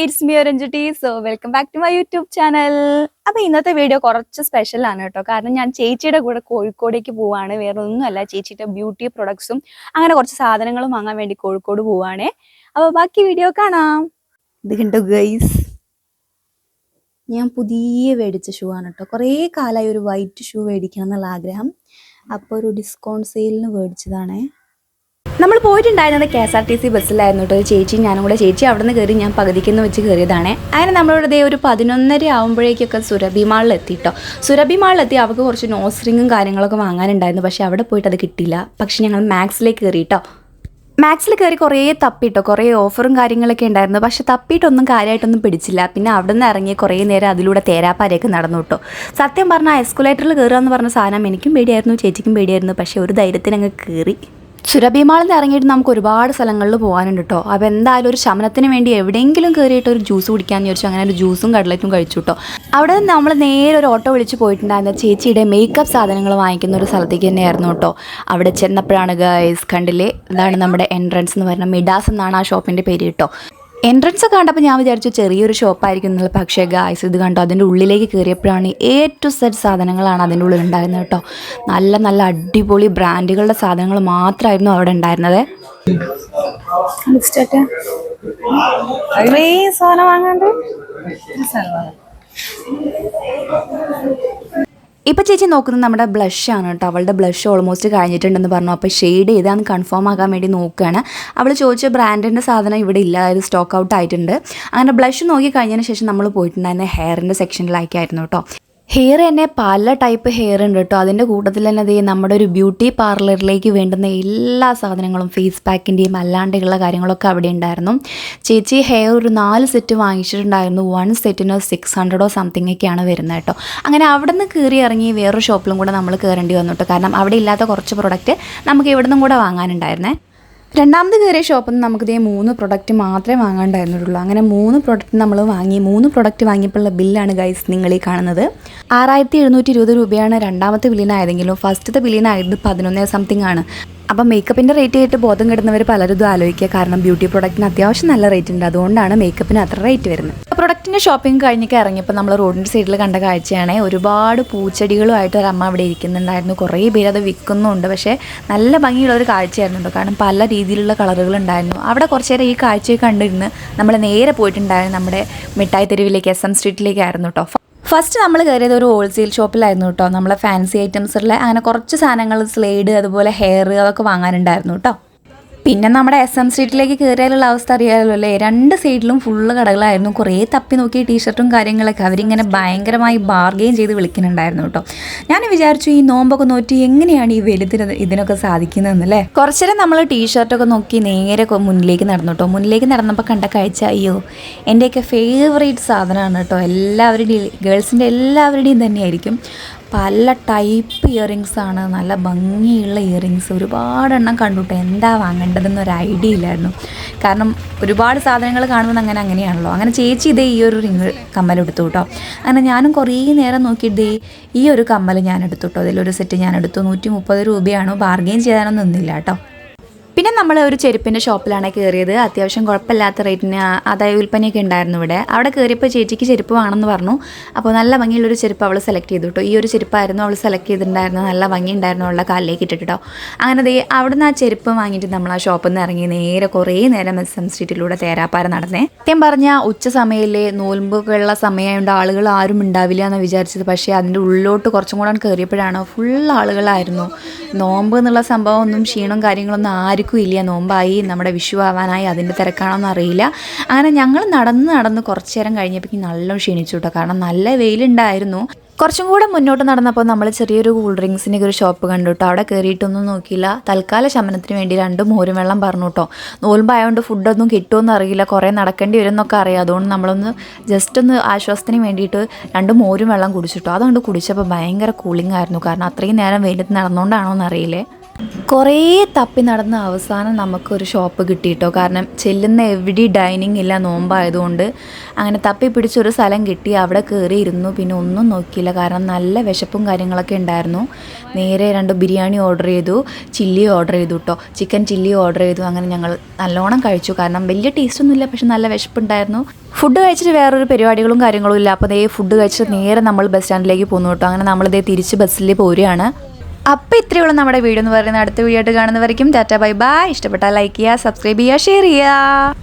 It's me Ranjiti. So welcome back to my YouTube channel. അപ്പോൾ ഇന്നത്തെ video കുറച്ച് special ആണ് കേട്ടോ. കാരണം ഞാൻ ചേച്ചിയുടെ കൂടെ കോഴിക്കോടേക്ക് പോവാണ്. വേറെ ഒന്നുമല്ല, ചേച്ചിയുടെ ബ്യൂട്ടി പ്രൊഡക്ട്സും അങ്ങനെ കുറച്ച് സാധനങ്ങളും വാങ്ങാൻ വേണ്ടി കോഴിക്കോട് പോവാണ്. അപ്പോൾ ബാക്കി വീഡിയോ കാണാം. ഇത് കണ്ടോ ഗൈസ്, ഞാൻ പുതിയ മേടിച്ച ഷൂ ആണ് കേട്ടോ. കുറേ കാലമായി ഒരു വൈറ്റ് ഷൂ മേടിക്കണം എന്നുള്ള ആഗ്രഹം. അപ്പോൾ ഒരു ഡിസ്കൗണ്ട് സെയിലിന് മേടിച്ചതാണ്. നമ്മൾ പോയിട്ടുണ്ടായിരുന്നത് KSRTC ബസ്സിലായിരുന്നു കേട്ടോ. ചേച്ചി ഞാനും കൂടെ. ചേച്ചി അവിടെ നിന്ന് കയറി, ഞാൻ പകുതിക്കെന്ന് വെച്ച് കയറിയതാണ്. അങ്ങനെ നമ്മളിവിടെ ഒരു 11:30 ആകുമ്പോഴേക്കൊക്കെ സുരഭി മാളിലെത്തി കേട്ടോ. സുരഭി മാളിലെത്തി അവൾക്ക് കുറച്ച് നോസ് റിങ്ങും കാര്യങ്ങളൊക്കെ വാങ്ങാനുണ്ടായിരുന്നു. പക്ഷേ അവിടെ പോയിട്ട് അത് കിട്ടിയില്ല. പക്ഷേ ഞങ്ങൾ മാക്സിലേക്ക് കയറി കേട്ടോ. മാക്സിൽ കയറി കുറേ തപ്പിട്ടോ, കുറേ ഓഫറും കാര്യങ്ങളൊക്കെ ഉണ്ടായിരുന്നു. പക്ഷെ തപ്പിയിട്ടൊന്നും കാര്യമായിട്ടൊന്നും പിടിച്ചില്ല. പിന്നെ അവിടെ നിന്ന് ഇറങ്ങി കുറേ നേരം അതിലൂടെ തേരാപ്പാരയൊക്കെ നടന്നു കേട്ടോ. സത്യം പറഞ്ഞാൽ എസ്കുലേറ്ററിൽ കയറുക എന്ന് പറഞ്ഞ സാധനം എനിക്കും പേടിയായിരുന്നു, ചേച്ചിക്കും പേടിയായിരുന്നു. പക്ഷേ ഒരു ധൈര്യത്തിന് അങ്ങ് കയറി. സുരഭി മാളിൽ നിന്ന് ഇറങ്ങിയിട്ട് നമുക്ക് ഒരുപാട് സ്ഥലങ്ങളിൽ പോകാനുണ്ട് കേട്ടോ. അപ്പോൾ എന്തായാലും ഒരു ശമനത്തിന് വേണ്ടി എവിടെയെങ്കിലും കയറിയിട്ട് ഒരു ജ്യൂസ് കുടിക്കാമെന്ന് ചോദിച്ചു. അങ്ങനെ ഒരു ജ്യൂസും കട്ലറ്റും കഴിച്ചു കേട്ടോ. അവിടെ നിന്ന് നമ്മൾ നേരെ ഒരു ഓട്ടോ വിളിച്ച് പോയിട്ടുണ്ടായിരുന്ന ചേച്ചിയുടെ മേക്കപ്പ് സാധനങ്ങൾ വാങ്ങിക്കുന്ന ഒരു സ്ഥലത്തേക്ക് തന്നെയായിരുന്നു കേട്ടോ. അവിടെ ചെന്നപ്പോഴാണ് ഗൈസ് കണ്ടില്ലേ, ഇതാണ് നമ്മുടെ എൻട്രൻസ് എന്ന് പറയുന്നത്. മിഡാസ് എന്നാണ് ആ ഷോപ്പിൻ്റെ പേര് കേട്ടോ. എൻട്രൻസ് ഒക്കെ കണ്ടപ്പോൾ ഞാൻ വിചാരിച്ചു ചെറിയൊരു ഷോപ്പായിരിക്കും എന്നുള്ളത്. പക്ഷേ ഗായ്സ് ഇത് കണ്ടോ, അതിൻ്റെ ഉള്ളിലേക്ക് കയറിയപ്പോഴാണ് A to Z സാധനങ്ങളാണ് അതിൻ്റെ ഉള്ളിൽ ഉണ്ടായിരുന്നത് കേട്ടോ. നല്ല നല്ല അടിപൊളി ബ്രാൻഡുകളുടെ സാധനങ്ങൾ മാത്രമായിരുന്നു അവിടെ ഉണ്ടായിരുന്നത്. സാധനം വാങ്ങാണ്ട് ഇപ്പോൾ ചേച്ചി നോക്കുന്നത് നമ്മുടെ ബ്ലഷാണ് കേട്ടോ. അവളുടെ ബ്ലഷ് ഓൾമോസ്റ്റ് കഴിഞ്ഞിട്ടുണ്ടെന്ന് പറഞ്ഞു. അപ്പോൾ ഷെയ്ഡ് ചെയ്താന്ന് കൺഫേം ആക്കാൻ വേണ്ടി നോക്കുകയാണ്. അവൾ ചോദിച്ച ബ്രാൻഡിൻ്റെ സാധനം ഇവിടെ ഇല്ല, അതായത് സ്റ്റോക്ക് ഔട്ട് ആയിട്ടുണ്ട്. അങ്ങനെ ബ്ലഷ് നോക്കി കഴിഞ്ഞതിന് ശേഷം നമ്മൾ പോയിട്ടുണ്ടായിരുന്ന ഹെയറിൻ്റെ സെക്ഷനിലേക്കായിരുന്നു കേട്ടോ. ഹെയർ തന്നെ പല ടൈപ്പ് ഹെയർ ഉണ്ട് കേട്ടോ. അതിൻ്റെ കൂട്ടത്തിൽ തന്നെ അതേ നമ്മുടെ ഒരു ബ്യൂട്ടി പാർലറിലേക്ക് വേണ്ടുന്ന എല്ലാ സാധനങ്ങളും, ഫേസ് പാക്കിൻ്റെയും അല്ലാണ്ടുള്ള കാര്യങ്ങളൊക്കെ അവിടെ ഉണ്ടായിരുന്നു. ചേച്ചി ഹെയർ ഒരു 4 സെറ്റ് വാങ്ങിച്ചിട്ടുണ്ടായിരുന്നു. 1 സെറ്റിന് 600 സംതിങ് ഒക്കെയാണ് വരുന്നത് കേട്ടോ. അങ്ങനെ അവിടെ നിന്ന് കയറി ഇറങ്ങി വേറൊരു ഷോപ്പിലും കൂടെ നമ്മൾ കയറേണ്ടി വന്നു കേട്ടോ. കാരണം അവിടെ ഇല്ലാത്ത കുറച്ച് പ്രൊഡക്റ്റ് നമുക്ക് ഇവിടെ നിന്നും കൂടെ വാങ്ങാനുണ്ടായിരുന്നേ. രണ്ടാമത് കയറിയ ഷോപ്പിൽ നിന്ന് നമുക്കിതേ 3 പ്രൊഡക്റ്റ് മാത്രമേ വാങ്ങാണ്ടായിരുന്നുള്ളൂ. അങ്ങനെ 3 പ്രൊഡക്റ്റ് നമ്മൾ വാങ്ങി. 3 പ്രൊഡക്റ്റ് വാങ്ങിയപ്പോഴുള്ള ബില്ലാണ് ഗൈസ് നിങ്ങൾ ഈ കാണുന്നത്. 6720 രൂപയാണ് രണ്ടാമത്തെ ബില്ലിനായതെങ്കിലും ഫസ്റ്റത്തെ ബില്ലിനായത് 11 സംതിങ് ആണ്. അപ്പം മേക്കപ്പിൻ്റെ റേറ്റ് ആയിട്ട് ബോധം കിട്ടുന്നവർ പലരും ഇത് ആലോചിക്കുക. കാരണം ബ്യൂട്ടി പ്രൊഡക്റ്റിന് അത്യാവശ്യം നല്ല റേറ്റ് ഉണ്ട്, അതുകൊണ്ടാണ് മേക്കപ്പിന് അത്ര റേറ്റ് വരുന്നത്. പ്രൊഡക്റ്റിൻ്റെ ഷോപ്പിംഗ് കഴിഞ്ഞൊക്കെ ഇറങ്ങിയപ്പോൾ നമ്മൾ റോഡിൻ്റെ സൈഡിൽ കണ്ട കാഴ്ചയാണ്. ഒരുപാട് പൂച്ചെടികളുമായിട്ട് ഒരു അമ്മ അവിടെ ഇരിക്കുന്നുണ്ടായിരുന്നു. കുറേ പേര് അത് വിൽക്കുന്നുണ്ട്. പക്ഷേ നല്ല ഭംഗിയുള്ളൊരു കാഴ്ചയായിരുന്നു. കാരണം പല രീതിയിലുള്ള കളറുകളുണ്ടായിരുന്നു. അവിടെ കുറച്ച് നേരം ഈ കാഴ്ചയൊക്കെ കണ്ടിരുന്ന് നമ്മൾ നേരെ പോയിട്ടുണ്ടായിരുന്നു നമ്മുടെ മിഠായി തെരുവിലേക്ക്, SM സ്ട്രീറ്റിലേക്കായിരുന്നു കേട്ടോ. ഫസ്റ്റ് നമ്മൾ കയറിയത് ഒരു ഹോൾസെയിൽ ഷോപ്പിലായിരുന്നു കേട്ടോ. നമ്മളെ ഫാൻസി ഐറ്റംസിലെ അങ്ങനെ കുറച്ച് സാധനങ്ങൾ, സ്ലൈഡ്, അതുപോലെ ഹെയർ, അതൊക്കെ വാങ്ങാനുണ്ടായിരുന്നു കേട്ടോ. പിന്നെ നമ്മുടെ SM സ്ട്രീറ്റിലേക്ക് കയറിയാലുള്ള അവസ്ഥ അറിയാമല്ലോ അല്ലേ. 2 സൈഡിലും ഫുള്ള് കടകളായിരുന്നു. കുറേ തപ്പി നോക്കിയ ടീഷർട്ടും കാര്യങ്ങളൊക്കെ അവരിങ്ങനെ ഭയങ്കരമായി ബാർഗെയിൻ ചെയ്ത് വിളിക്കുന്നുണ്ടായിരുന്നു കേട്ടോ. ഞാൻ വിചാരിച്ചു ഈ നോമ്പൊക്കെ നോറ്റി എങ്ങനെയാണ് ഈ വലുതിന് ഇതിനൊക്കെ സാധിക്കുന്നതെന്നല്ലേ. കുറച്ചേരം നമ്മൾ ടീഷർട്ടൊക്കെ നോക്കി നേരെ മുന്നിലേക്ക് നടന്നു കേട്ടോ. മുന്നിലേക്ക് നടന്നപ്പോൾ കണ്ട കാഴ്ച, അയ്യോ എൻ്റെയൊക്കെ ഫേവറേറ്റ് സാധനമാണ് കേട്ടോ. എല്ലാവരുടെയും, ഗേൾസിൻ്റെ എല്ലാവരുടെയും തന്നെയായിരിക്കും. പല ടൈപ്പ് ഇയറിങ്സാണ്, നല്ല ഭംഗിയുള്ള ഇയറിങ്സ് ഒരുപാടെണ്ണം കണ്ടുട്ടോ. എന്താ വാങ്ങേണ്ടതെന്നൊരു ഐഡിയ ഇല്ലായിരുന്നു. കാരണം ഒരുപാട് സാധനങ്ങൾ കാണുമ്പോൾ അങ്ങനെയാണല്ലോ. അങ്ങനെ ചേച്ചി ഇതേ ഈ ഒരു റിങ് കമ്മൽ എടുത്തു കേട്ടോ. അങ്ങനെ ഞാനും കുറേ നേരം നോക്കിയിട്ട് ഈ ഒരു കമ്മൽ ഞാൻ എടുത്തു കേട്ടോ. അതിലൊരു സെറ്റ് ഞാൻ എടുത്തു. 130 രൂപയാണ്. ബാർഗെയിൻ ചെയ്യാനൊന്നും നിന്നില്ല കേട്ടോ. പിന്നെ നമ്മൾ ഒരു ചെരുപ്പിൻ്റെ ഷോപ്പിലാണ് കയറിയത്. അത്യാവശ്യം കുഴപ്പമില്ലാത്ത റേറ്റിന്, അതായത് വിൽപ്പനയൊക്കെ ഉണ്ടായിരുന്നു ഇവിടെ. അവിടെ കയറിയപ്പോൾ ചേച്ചിക്ക് ചെരുപ്പ് വേണമെന്ന് പറഞ്ഞു. അപ്പോൾ നല്ല ഭംഗിയുള്ളൊരു ചെരുപ്പ് അവൾ സെലക്ട് ചെയ്തു കേട്ടോ. ഈ ഒരു ചെരുപ്പായിരുന്നു അവൾ സെലക്ട് ചെയ്തിട്ടുണ്ടായിരുന്നു. നല്ല ഭംഗി ഉണ്ടായിരുന്നു അവളുടെ കാലിലേക്ക് ഇട്ടിട്ട് കേട്ടോ. അങ്ങനെ അവിടെ നിന്ന് ആ ചെരുപ്പ് വാങ്ങിയിട്ട് നമ്മൾ ആ ഷോപ്പിൽ നിന്ന് ഇറങ്ങി നേരെ കുറേ നേരം SM സ്ട്രീറ്റിലൂടെ തേരാപ്പാര നടന്നേ. സത്യം പറഞ്ഞാൽ ഉച്ച സമയമില്ലേ, നോൽമ്പൊക്കെയുള്ള സമയമായതുകൊണ്ട് ആളുകൾ ആരും ഉണ്ടാവില്ല എന്ന് വിചാരിച്ചത്. പക്ഷേ അതിൻ്റെ ഉള്ളിലോട്ട് കുറച്ചും കൂടെ കയറിയപ്പോഴാണ് ഫുൾ ആളുകളായിരുന്നു. നോമ്പ് എന്നുള്ള സംഭവം ഒന്നും ക്ഷീണവും കാര്യങ്ങളൊന്നും ആർക്കും ഇല്ല. നോമ്പായി, നമ്മുടെ വിഷു ആവാനായി, അതിൻ്റെ തിരക്കാണോന്ന് അറിയില്ല. അങ്ങനെ ഞങ്ങൾ നടന്ന് കുറച്ച് നേരം കഴിഞ്ഞപ്പോഴേക്കും നല്ല ക്ഷീണിച്ചു കേട്ടോ. കാരണം നല്ല വെയിലുണ്ടായിരുന്നു. കുറച്ചും കൂടെ മുന്നോട്ട് നടന്നപ്പോൾ നമ്മൾ ചെറിയൊരു കൂൾ ഡ്രിങ്ക്സിൻ്റെ ഒരു ഷോപ്പ് കണ്ടു കേട്ടോ. അവിടെ കയറിയിട്ടൊന്നും നോക്കിയില്ല. തൽക്കാല ശമനത്തിന് വേണ്ടി 2 മോരും വെള്ളം പറഞ്ഞു കേട്ടോ. നോൽമ്പായതുകൊണ്ട് ഫുഡൊന്നും കിട്ടുമെന്ന് അറിയില്ല, കുറേ നടക്കേണ്ടി വരും എന്നൊക്കെ അറിയാം. അതുകൊണ്ട് നമ്മളൊന്ന് ജസ്റ്റ് ഒന്ന് ആശ്വാസത്തിന് വേണ്ടിയിട്ട് 2 മോരും വെള്ളം കുടിച്ചിട്ടോ. അതുകൊണ്ട് കുടിച്ചപ്പോൾ ഭയങ്കര കൂളിംഗ് ആയിരുന്നു. കാരണം അത്രയും നേരം വെയിലത്ത് നടന്നുകൊണ്ടാണോ എന്നറിയില്ലേ. കുറേ തപ്പി നടന്ന അവസാനം നമുക്കൊരു ഷോപ്പ് കിട്ടിയിട്ടോ. കാരണം ചെല്ലുന്ന എവിടെ ഡൈനിങ് ഇല്ല, നോമ്പായതുകൊണ്ട്. അങ്ങനെ തപ്പി പിടിച്ചൊരു സ്ഥലം കിട്ടി, അവിടെ കയറി ഇരുന്നു. പിന്നെ ഒന്നും നോക്കിയില്ല, കാരണം നല്ല വിശപ്പും കാര്യങ്ങളൊക്കെ ഉണ്ടായിരുന്നു. നേരെ 2 ബിരിയാണി ഓർഡർ ചെയ്തു, ചില്ലി ഓർഡർ ചെയ്തു കേട്ടോ, ചിക്കൻ ചില്ലി ഓർഡർ ചെയ്തു. അങ്ങനെ ഞങ്ങൾ നല്ലോണം കഴിച്ചു, കാരണം വലിയ ടേസ്റ്റൊന്നുമില്ല, പക്ഷെ നല്ല വിശപ്പുണ്ടായിരുന്നു. ഫുഡ് കഴിച്ചിട്ട് വേറൊരു പരിപാടികളും കാര്യങ്ങളും ഇല്ല. അപ്പോൾ ദേ ഫുഡ് കഴിച്ചിട്ട് നേരെ നമ്മൾ ബസ് സ്റ്റാൻഡിലേക്ക് പോകുന്നു കേട്ടോ. അങ്ങനെ നമ്മളിതേ തിരിച്ച് ബസ്സിൽ പോരുകയാണ്. അപ്പോൾ ഇത്രയുള്ള നമ്മുടെ വീഡിയോ എന്ന് പറയുന്നത്. അടുത്ത വീഡിയോ ആയിട്ട് കാണുന്നവരേക്കും ടാറ്റ ബൈ ബൈ. ഇഷ്ടപ്പെട്ടാൽ ലൈക്ക് ചെയ്യുക, സബ്സ്ക്രൈബ് ചെയ്യുക, ഷെയർ ചെയ്യുക.